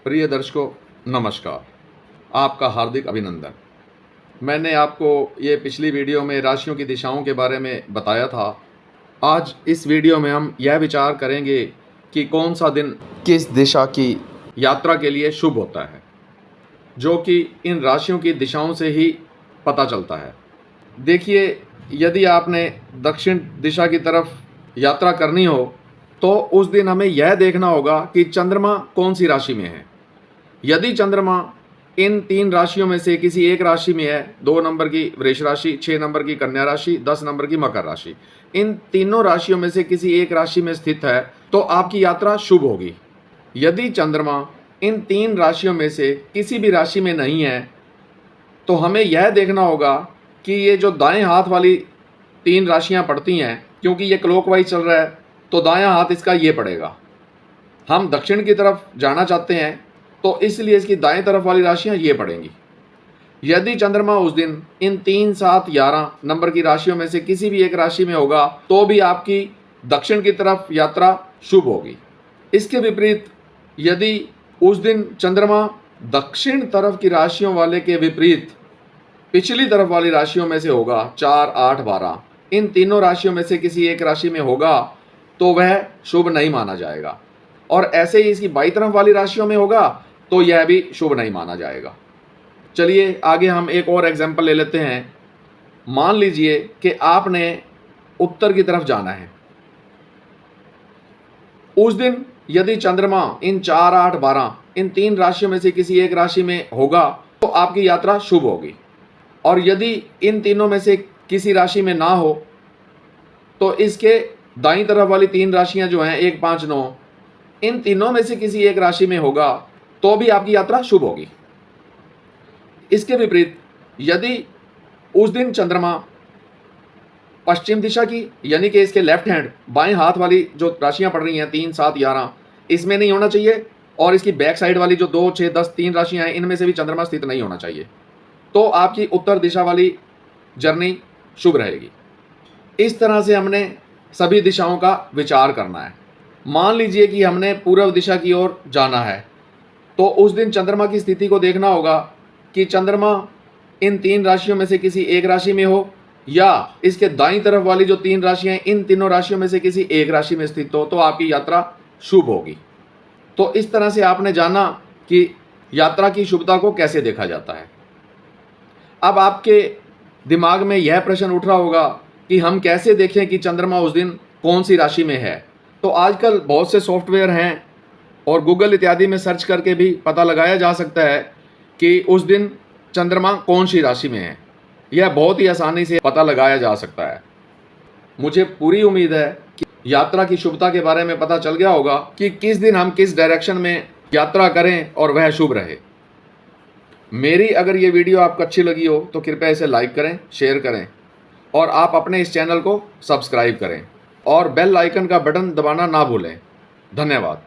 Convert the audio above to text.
प्रिय दर्शकों, नमस्कार। आपका हार्दिक अभिनंदन। मैंने आपको ये पिछली वीडियो में राशियों की दिशाओं के बारे में बताया था। आज इस वीडियो में हम यह विचार करेंगे कि कौन सा दिन किस दिशा की यात्रा के लिए शुभ होता है, जो कि इन राशियों की दिशाओं से ही पता चलता है। देखिए, यदि आपने दक्षिण दिशा की तरफ यात्रा करनी हो तो उस दिन हमें यह देखना होगा कि चंद्रमा कौन सी राशि में है। यदि चंद्रमा इन 3 राशियों में से किसी एक राशि में है, 2 नंबर की वृष राशि, 6 नंबर की कन्या राशि, 10 नंबर की मकर राशि, इन तीनों राशियों में से किसी एक राशि में स्थित है तो आपकी यात्रा शुभ होगी। यदि चंद्रमा इन 3 राशियों में से किसी भी राशि में नहीं है तो हमें यह देखना होगा कि ये जो दाएं हाथ वाली 3 राशियां पड़ती हैं, क्योंकि ये क्लॉकवाइज चल रहा है तो दायां हाथ इसका ये पड़ेगा। हम दक्षिण की तरफ जाना चाहते हैं तो इसलिए इसकी दाएं तरफ वाली राशियां ये पड़ेंगी। यदि चंद्रमा उस दिन इन 3, 7, 11 नंबर की राशियों में से किसी भी एक राशि में होगा तो भी आपकी दक्षिण की तरफ यात्रा शुभ होगी। इसके विपरीत यदि उस दिन चंद्रमा दक्षिण तरफ की राशियों वाले के विपरीत पिछली तरफ वाली राशियों में से होगा, 4, 8, 12, इन तीनों राशियों में से किसी एक राशि में होगा तो वह शुभ नहीं माना जाएगा। और ऐसे ही इसकी बाईं तरफ वाली राशियों में होगा तो यह भी शुभ नहीं माना जाएगा। चलिए आगे हम एक और एग्जाम्पल ले लेते हैं। मान लीजिए कि आपने उत्तर की तरफ जाना है। उस दिन यदि चंद्रमा इन 4, 8, 12 इन 3 राशियों में से किसी एक राशि में होगा तो आपकी यात्रा शुभ होगी। और यदि इन तीनों में से किसी राशि में ना हो तो इसके दाईं तरफ वाली 3 राशियां जो हैं 1, 5, 9, इन तीनों में से किसी एक राशि में होगा तो भी आपकी यात्रा शुभ होगी। इसके विपरीत यदि उस दिन चंद्रमा पश्चिम दिशा की, यानी कि इसके लेफ्ट हैंड बाएं हाथ वाली जो राशियां पड़ रही हैं 3, 7, 11, इसमें नहीं होना चाहिए, और इसकी बैक साइड वाली जो 2, 6, 10 3 राशियां हैं इनमें से भी चंद्रमा स्थित नहीं होना चाहिए, तो आपकी उत्तर दिशा वाली जर्नी शुभ रहेगी। इस तरह से हमने सभी दिशाओं का विचार करना है। मान लीजिए कि हमने पूर्व दिशा की ओर जाना है तो उस दिन चंद्रमा की स्थिति को देखना होगा कि चंद्रमा इन 3 राशियों में से किसी एक राशि में हो या इसके दाईं तरफ वाली जो 3 राशियां हैं इन तीनों राशियों में से किसी एक राशि में स्थित हो, तो आपकी यात्रा शुभ होगी। तो इस तरह से आपने जाना कि यात्रा की शुभता को कैसे देखा जाता है। अब आपके दिमाग में यह प्रश्न उठ रहा होगा कि हम कैसे देखें कि चंद्रमा उस दिन कौन सी राशि में है। तो आजकल बहुत से सॉफ्टवेयर हैं और गूगल इत्यादि में सर्च करके भी पता लगाया जा सकता है कि उस दिन चंद्रमा कौन सी राशि में है। यह बहुत ही आसानी से पता लगाया जा सकता है। मुझे पूरी उम्मीद है कि यात्रा की शुभता के बारे में पता चल गया होगा कि किस दिन हम किस डायरेक्शन में यात्रा करें और वह शुभ रहे। मेरी अगर ये वीडियो आपको अच्छी लगी हो तो कृपया इसे लाइक करें, शेयर करें और आप अपने इस चैनल को सब्सक्राइब करें और बेल आइकन का बटन दबाना ना भूलें। धन्यवाद।